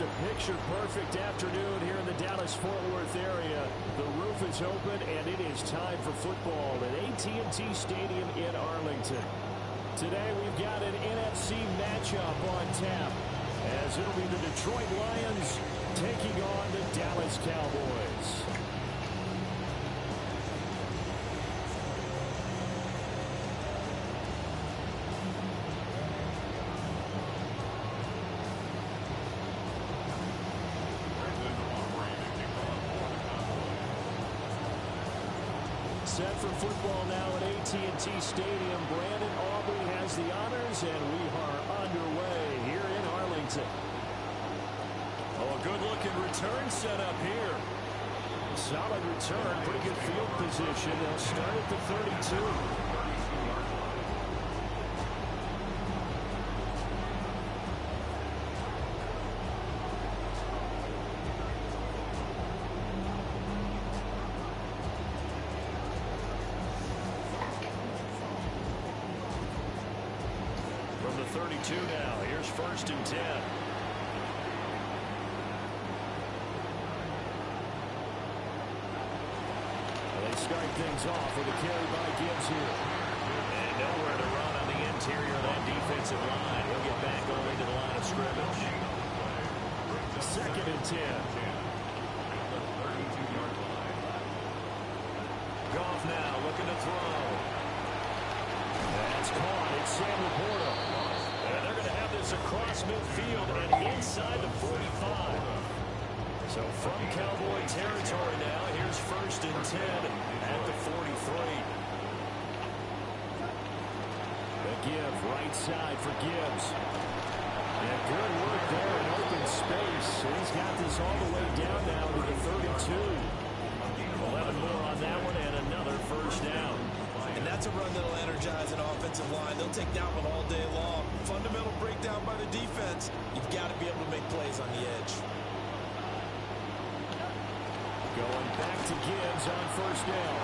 It's a picture-perfect afternoon here in the Dallas-Fort Worth area. The roof is open, and it is time for football at AT&T Stadium in Arlington. Today, we've got an NFC matchup on tap, as it'll be the Detroit Lions taking on the Dallas Cowboys. Set for football now at AT&T Stadium. Brandon Aubrey has the honors, and we are underway here in Arlington. Oh, a good-looking return set up here. Solid return, pretty good field position. They'll start at the 32. From the 32 now, here's 1st and 10. They start things off with a carry by Gibbs here. And nowhere to run on the interior of that defensive line. He'll get back only to the line of scrimmage. 2nd and 10. Goff now looking to throw. That's caught. It's Sam Laporta. And they're going to have this across midfield and inside the 45. So from Cowboy territory now, here's 1st and 10 at the 43. The give, right side for Gibbs. And good work there in open space. He's got this all the way down now to the 32. 11 more on that one and another 1st down. And that's a run that'll energize an offensive line. They'll take that one all day long. Fundamental breakdown by the defense. You've got to be able to make plays on the edge. Going back to Gibbs on 1st down.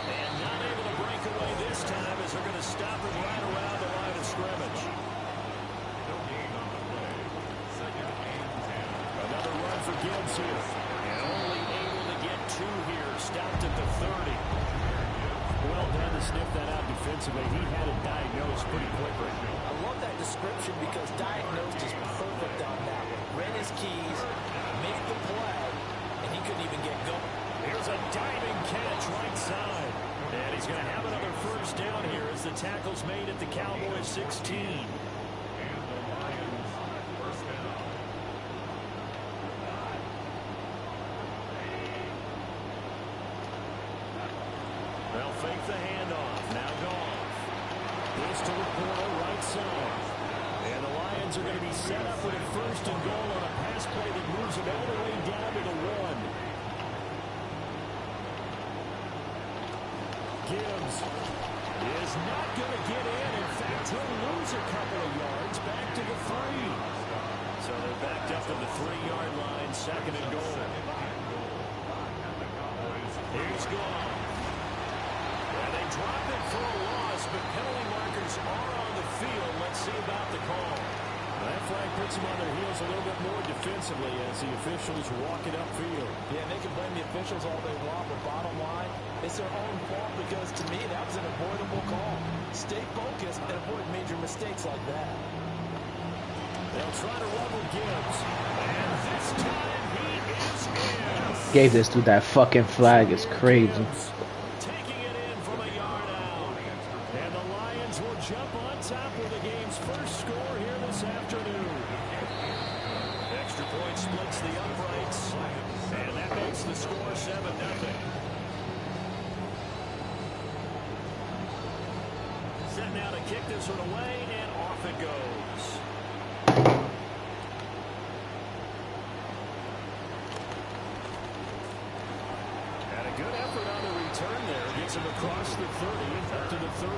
And not able to break away this time as they're going to stop him right around the line of scrimmage. Another run for Gibbs here. And only able to get 2 here. Stopped at the 30. Well done to sniff that out defensively. He had it diagnosed pretty quickly. I love that description because diagnosed is perfect on that one. Read his keys, made the play, and he couldn't even get going. Here's a diving catch right side. And he's going to have another 1st down here as the tackle's made at the Cowboys 16. They'll fake the handoff. Now Goff. This to Laporta, right side. And the Lions are going to be set up with a 1st and goal on a pass play that moves it all the way down to the 1. Gibbs is not going to get in. In fact, he'll lose a couple of yards back to the 3. So they're backed up to the 3-yard line, 2nd and goal. Here's Goff. And they drop it for a loss, but penalty markers are on the field. Let's see about the call. That flag puts them on their heels a little bit more defensively as the officials walk it upfield. Yeah, they can blame the officials all they want, but bottom line, it's their own fault because, to me, that was an avoidable call. Stay focused and avoid major mistakes like that. They'll try to run with Gibbs. And this time he is in. Gave this dude that fucking flag. It's crazy. Taking it in from a yard out. And the Lions will jump on top with the game's 1st score here this afternoon. Extra point splits the uprights. And that makes the score 7-0. Set now to kick this one away, and off it goes. And a good effort on the return there. Gets him across the 30, up to the 33.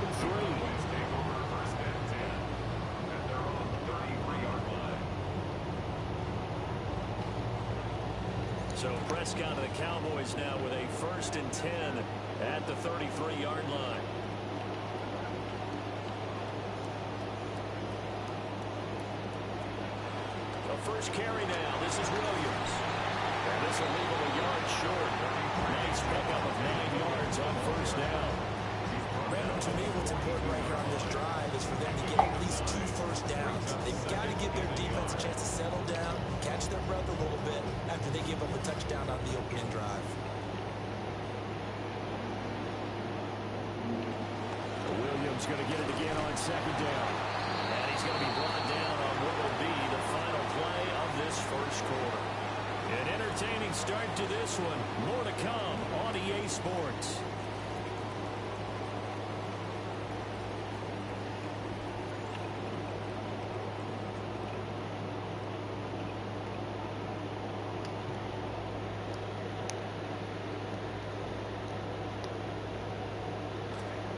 So Prescott and the Cowboys now with a 1st and 10 at the 33-yard line. The first carry now. This This will leave him a yard short. Nice pickup of 9 yards on first down. Brandon, to me, what's important right here on this drive is for them to get at least 2 first downs. They've got to give their defense a chance to settle down, catch their breath a little bit after they give up a touchdown on the opening drive. Williams going to get it again on second down. And he's going to be brought down on what will be the final play of this first quarter. An entertaining start to this one. More to come on EA Sports.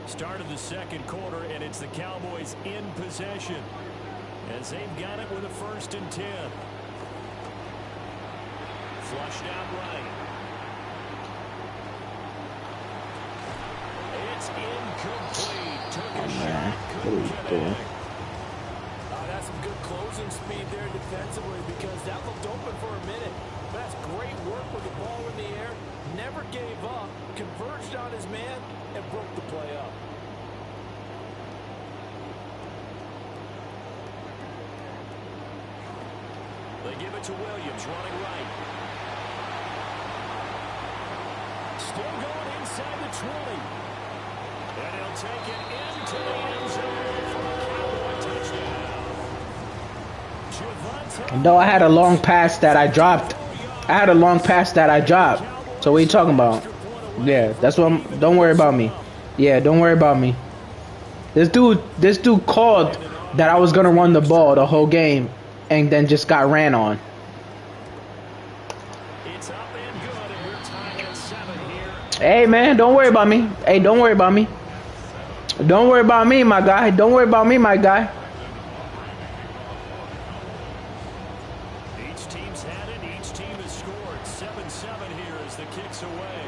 Start of the second quarter, and it's the Cowboys in possession as they've got it with a 1st and 10. Flushed out right. It's incomplete. Took a shot. Couldn't connect. That's some good closing speed there defensively because that looked open for a minute. That's great work with the ball in the air. Never gave up. Converged on his man and broke the play up. They give it to Williams, running right. Still going inside the 20. And he'll take it into the end zone for a Cowboy touchdown. No, I had a long pass that I dropped. So what are you talking about? Yeah, that's what I'm, don't worry about me. Yeah, don't worry about me. This dude called that I was gonna run the ball the whole game and then just got ran on. It's up and good, and we're tied at 7 here. Hey man, don't worry about me. Hey, don't worry about me. Don't worry about me, my guy. Don't worry about me, my guy. Each team's had it. Each team has scored. 7-7 here as the kick's away.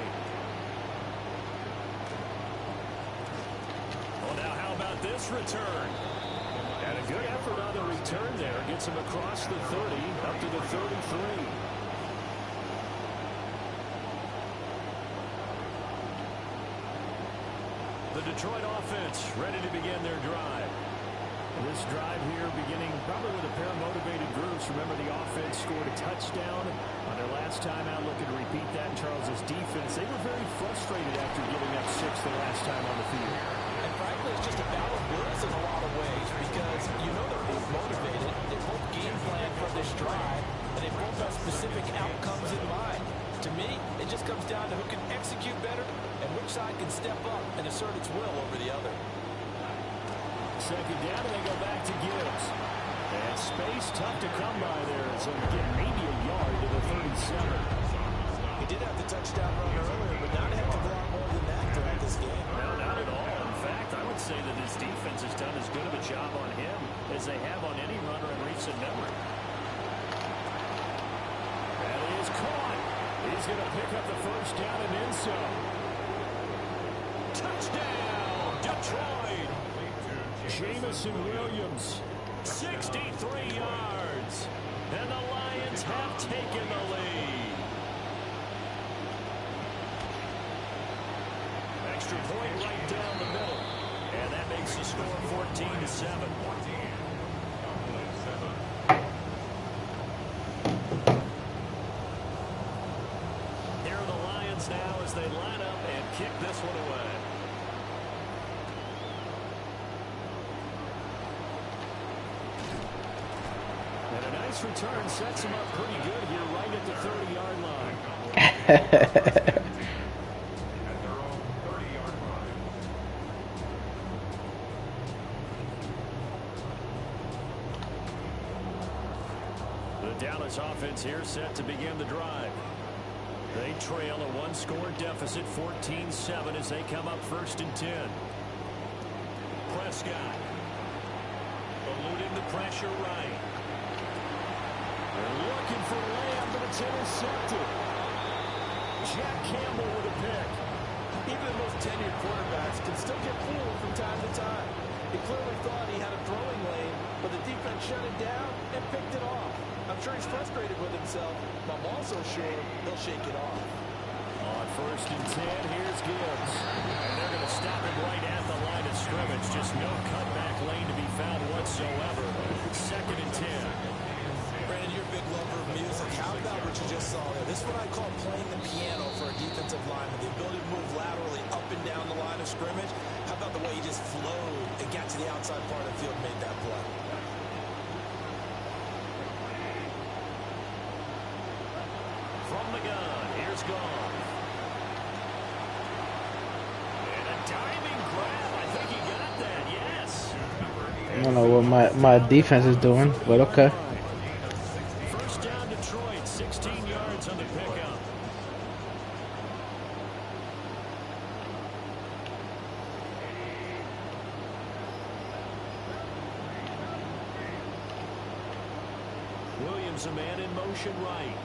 Well, now how about this return? And a good effort on the return there. Gets him across the 30, up to the 33. The Detroit offense ready to begin their drive. This drive here beginning probably with a pair of motivated groups. Remember, the offense scored a touchdown on their last time out. Looking to repeat that in Charles's defense. They were very frustrated after giving up 6 the last time on the field. And frankly, it's just a battle of wills in a lot of ways because you know they're both motivated. They both game plan for this drive, and they both have specific outcomes in mind. To me, it just comes down to who can execute better and which side can step up and assert its will over the other. Second down, and they go back to Gibbs. And space tough to come by there. So get maybe a yard to the 37. He did have the touchdown run earlier, but not a heck of a lot more than that throughout this game. No, not at all. In fact, I would say that his defense has done as good of a job on him as they have on any runner in recent memory. That is caught. He's going to pick up the first down and then some. Touchdown, Detroit. Jamison Williams, 63 yards. And the Lions have taken the lead. Extra point right down the middle. And that makes the score 14-7. Here are the Lions now as they line up and kick this one away. And a nice return sets him up pretty good here right at the 30-yard line. The Dallas offense here set to begin the drive. They trail a one-score deficit, 14-7, as they come up 1st and 10. Prescott eluding the pressure right. They're looking for Lamb, but it's intercepted. Jack Campbell with a pick. Even the most tenured quarterbacks can still get fooled from time to time. He clearly thought he had a throwing lane, but the defense shut it down and picked it off. I'm sure he's frustrated with himself, but I'm also sure he'll shake it off. On 1st and 10, here's Gibbs. And they're going to stop him right at the line of scrimmage. Just no cutback lane to be found whatsoever. 2nd and 10. Brandon, you're a big lover of music. How about what you just saw there? This is what I call playing the piano for a defensive lineman. The ability to move laterally up and down the line of scrimmage. How about the way he just flowed and got to the outside part of the field and made that play? From the gun, here's Goff. And a diving grab. I think he got that, yes. I don't know what my defense is doing, but okay. 1st down, Detroit, 16 yards on the pickup. Williams, a man in motion right.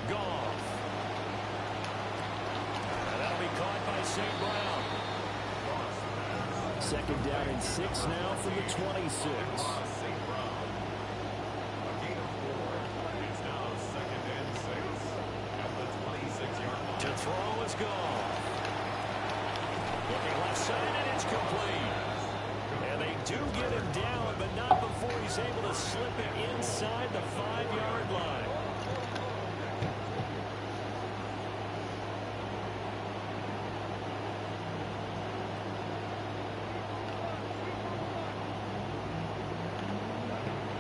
Goff. And that'll be caught by St. Brown. 2nd down and 6 now from the 26. To throw is Goff. Looking left side, and it's complete. And they do get him down, but not before he's able to slip it inside the 5-yard line.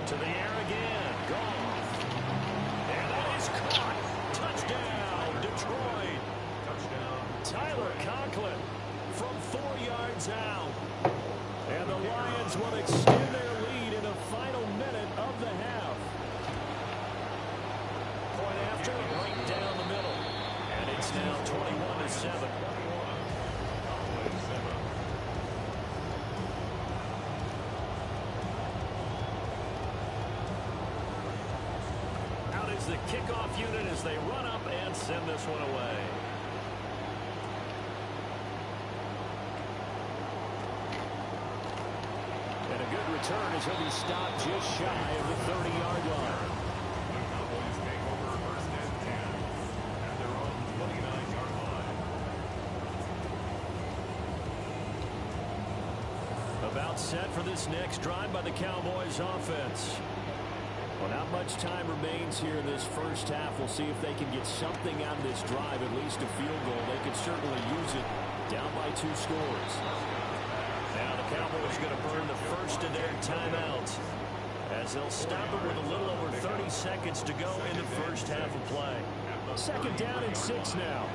To the air again. Goff. And that is caught. Touchdown, Detroit. Tyler Conklin from 4 yards out. And the Lions will extend their lead in the final minute of the half. Point after, right down the middle. And it's now 21-7. Out is the kickoff unit as they run up and send this one away. And a good return as he'll be stopped just shy of the 30-yard line. About set for this next drive by the Cowboys offense. Well, not much time remains here in this first half. We'll see if they can get something out of this drive, at least a field goal. They could certainly use it down by 2 scores. Now the Cowboys going to burn the first of their timeouts as they'll stop it with a little over 30 seconds to go in the first half of play. 2nd down and 6 now.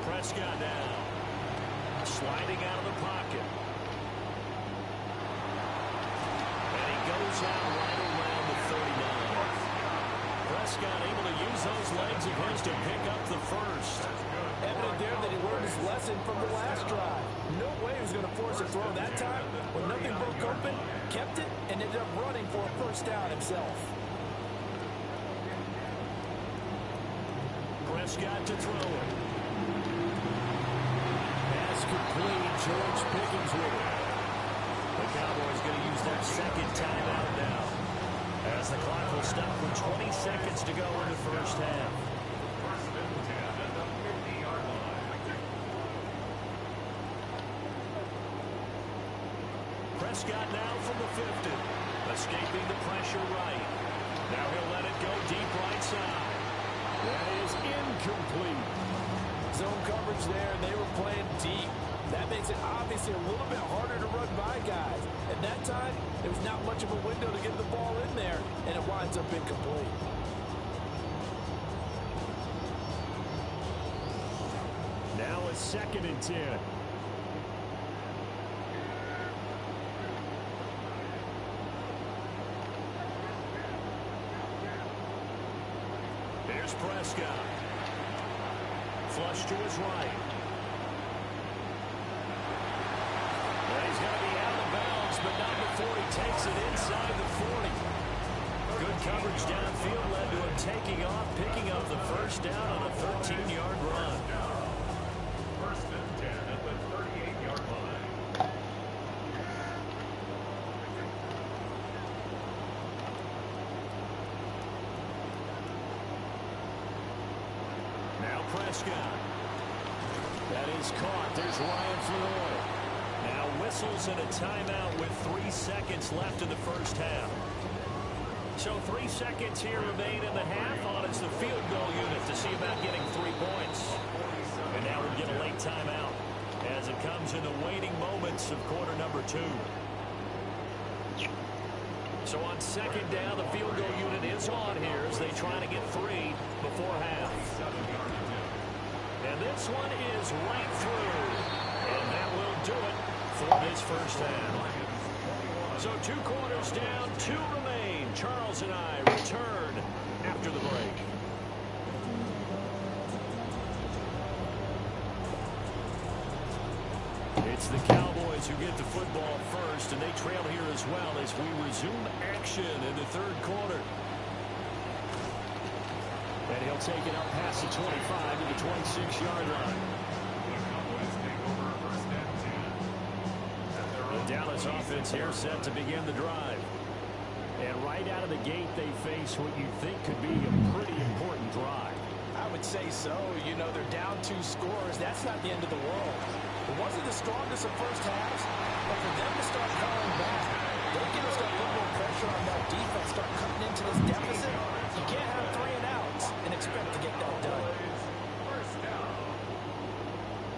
Prescott now. Sliding out of the pocket. And he goes out right around the 39. Prescott able to use those legs of his to pick up the first. Evident there that he learned his lesson from the last drive. No way he was going to force a throw that time. When nothing broke open, kept it, and ended up running for a first down himself. Prescott to throw it. Pass complete. George Pickens with it. The Cowboys going to use their 2nd timeout now, as the clock will stop with 20 seconds to go in the first half. Prescott now from the 50. Escaping the pressure right. Now he'll let it go deep right side. That is incomplete. Zone coverage there, and they were playing deep. That makes it obviously a little bit harder to run by guys. At that time, there was not much of a window to get the ball in there, and it winds up incomplete. Now a 2nd and 10. Here's Prescott. Flush to his right. And he's going to be out of bounds, but not before he takes it inside the 40. Good coverage downfield led to him taking off, picking up the first down on a 13-yard run. Prescott. That is caught. There's Ryan Floyd. Now whistles and a timeout with 3 seconds left in the first half. So 3 seconds here remain in the half on it's the field goal unit to see about getting 3 points. And now we'll get a late timeout as it comes in the waning moments of quarter number 2. So on second down, the field goal unit is on here as they try to get 3 before half. And this one is right through. And that will do it for this first half. So 2 quarters down, 2 remain. Charles and I return after the break. It's the Cowboys who get the football first, and they trail here as well as we resume action in the third quarter. And he'll take it up past the 25 to the 26-yard line. The Dallas offense here set to begin the drive. And right out of the gate, they face what you think could be a pretty important drive. I would say so. You know, they're down 2 scores. That's not the end of the world. It wasn't the strongest of first halves, but for them to start falling back, they can start putting more pressure on that defense, start cutting into this deficit. You can't have 3 and outs and expect to get that done.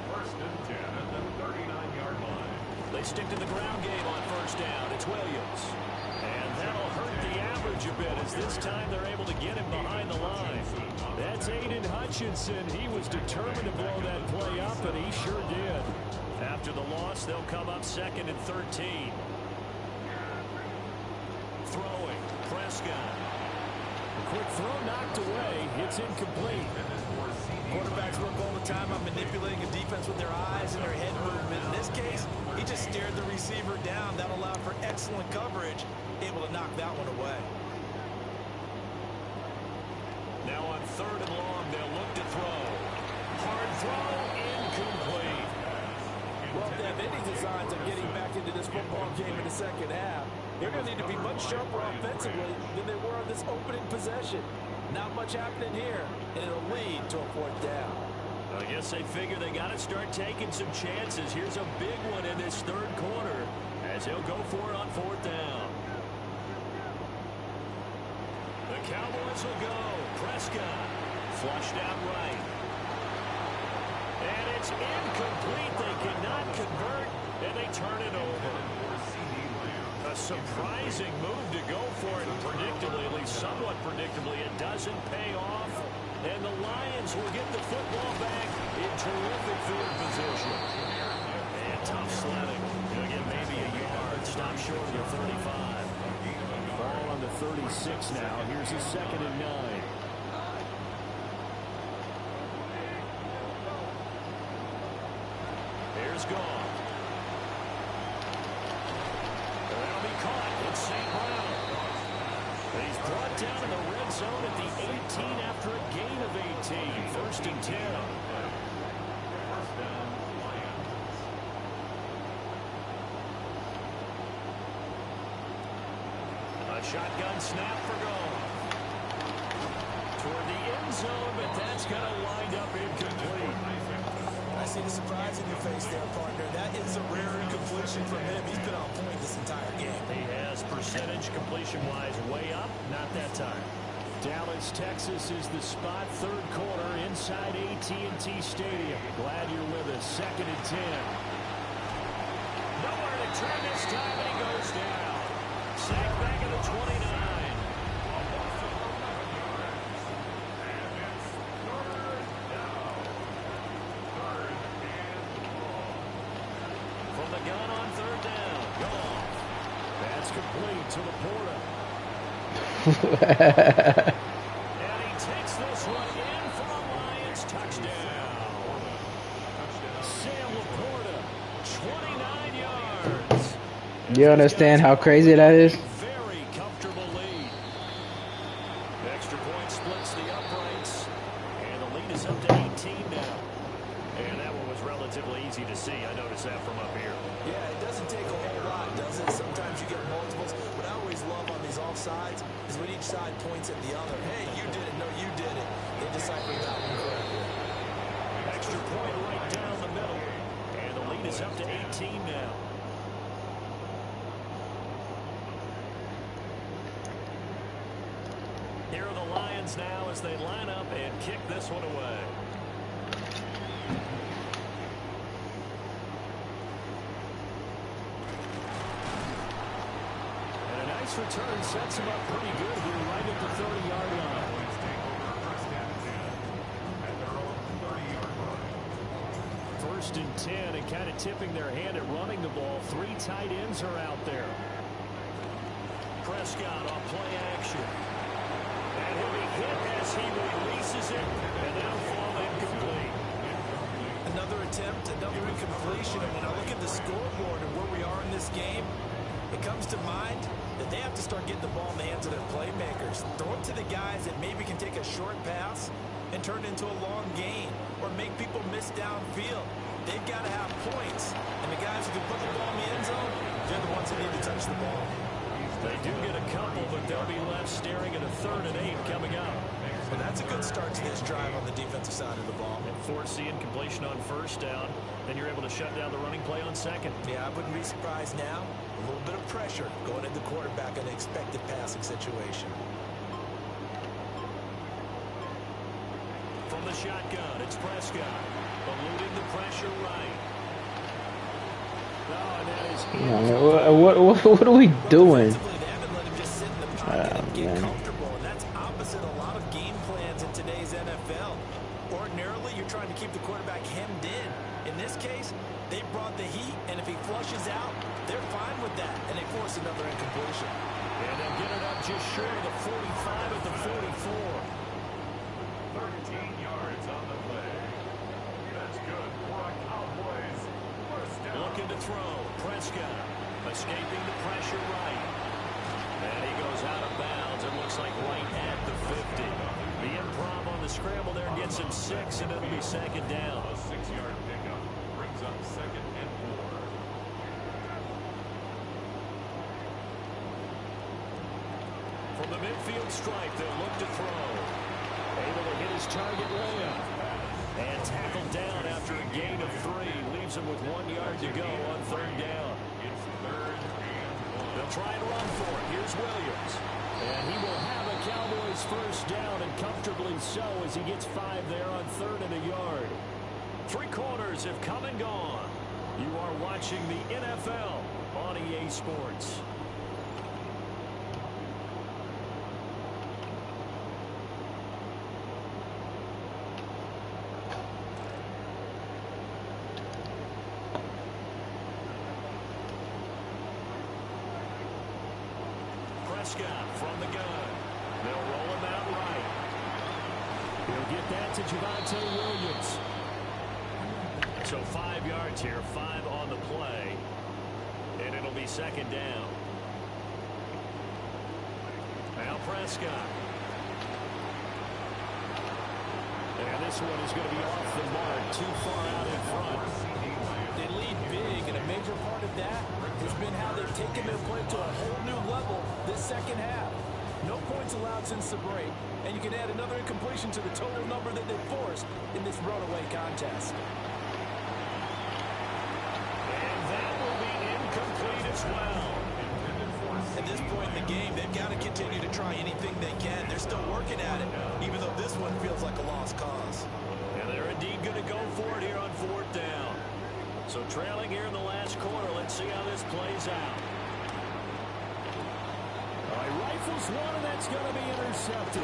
First and 10 at the 39-yard line. They stick to the ground game on first down. It's Williams. And that'll hurt the average a bit as this time they're able to get him behind the line. That's Aiden Hutchinson. He was determined to blow that play up, and he sure did. After the loss, they'll come up second and 13. Throwing, Prescott. A quick throw knocked away. It's incomplete. Quarterbacks work all the time on manipulating a defense with their eyes and their head movement. In this case, he just stared the receiver down. That allowed for excellent coverage, able to knock that one away. Now on third and long, they'll look to throw. Hard throw, incomplete. Well, if they have any designs of getting back into this football game in the second half, they're going to need to be much sharper offensively than they were on this opening possession. Not much happening here, and it'll lead to a 4th down. I guess they figure they got to start taking some chances. Here's a big one in this third quarter as he'll go for it on 4th down. The Cowboys will go. Prescott flushed out right. And it's incomplete. They cannot convert, and they turn it over. A surprising move to go for it, and predictably, at least somewhat predictably, it doesn't pay off. And the Lions will get the football back in terrific field position. And tough sledding. Going to get maybe a yard. Stop short of the 35. Ball on the 36 now. Here's a 2nd and 9. Here's Goff. That'll be caught. It's St. Brown. He's brought down in the red zone at the 18 after a gain of 18. 1st and 10. A shotgun snap for Goff. Toward the end zone, but that's going to wind up incomplete. I see the surprise in your face there, partner. That is a rare incompletion from him. He's been on point this entire game. He has percentage completion-wise way up. Not that time. Dallas, Texas is the spot. Third quarter inside AT&T Stadium. Glad you're with us. 2nd and 10. Nowhere to turn this time, and he goes down. Sack back at the 29. From the gun on 3rd down. Goff. That's complete to Laporta. And he takes this one in for a Lions touchdown. Sam Laporta, 29 yards. You understand how crazy that is? Very comfortable lead. The extra point splits the uprights. And the lead is up to 18 now. And that one was relatively easy to see. I noticed that from up here. Yeah, it doesn't take a whole lot, does it? Sometimes you get multiples. What I always love on these offsides is when each side points at the other. Hey, you did it. No, you did it. They deciphered that one correctly. extra point right down the middle. And the lead is up to 18 now. Here are the Lions now as they line up and kick this one away. And a nice return sets him up pretty good here right at the 30-yard line. First and 10 and kind of tipping their hand at running the ball. 3 tight ends are out there. Prescott on play action. And he'll be hit as he releases it, and that'll fall incomplete. Another attempt, another incompletion. And when I look at the scoreboard and where we are in this game, it comes to mind that they have to start getting the ball in the hands of their playmakers. Throw it to the guys that maybe can take a short pass and turn it into a long gain or make people miss downfield. They've got to have points. And the guys who can put the ball in the end zone, they're the ones that need to touch the ball. They do get a couple, but they'll be left staring at a 3rd and 8 coming up. Well, that's a good start to this drive on the defensive side of the ball. And force the incompletion on first down. Then you're able to shut down the running play on second. Yeah, I wouldn't be surprised now. A little bit of pressure going into quarterback in an expected passing situation. From the shotgun, it's Prescott. Eluding the pressure right. Oh, and that is What are we doing? They haven't let him just sit in the pocket and get comfortable, and that's opposite a lot of game plans in today's NFL. Ordinarily, you're trying to keep the quarterback hemmed in. In this case, they brought the heat, and if he flushes out, they're fine with that, and they force another incompletion. And they'll get it up just short of the 45 at the 44. 13 yards on the play. That's good for a Cowboys first down. Looking to throw. Prescott escaping the pressure right. And he goes out of bounds. It looks like right at the 50. The improv on the scramble there gets him 6, and it'll be second down. A 6-yard pickup brings up 2nd and 4. From the midfield stripe, they'll look to throw. Able to hit his target layup. And tackled down after a gain of 3. Leaves him with 1 yard to go on 3rd down. It's 3rd and 1. They'll try and run for it. Here's Williams. And he will have a Cowboys first down, and comfortably so as he gets 5 there on 3rd and a yard. 3 quarters have come and gone. You are watching the NFL on EA Sports. Prescott from the gun. They'll roll him out right. He'll get that to Javonte Williams. So 5 yards here, 5 on the play. And it'll be second down. Now Prescott. And this one is going to be off the mark, too far out in front. They lead big, and a major part of that has been how they've taken their play to a whole new level this second half. No points allowed since the break, and you can add another incompletion to the total number that they forced in this runaway contest. And that will be incomplete as well. At this point in the game, they've got to continue to try anything they can. They're still working at it, even though this one feels like a lost cause. And they're indeed going to go for it here on 4th down. So trailing here in the last quarter. Let's see how this plays out. All right, rifles one, and that's going to be intercepted.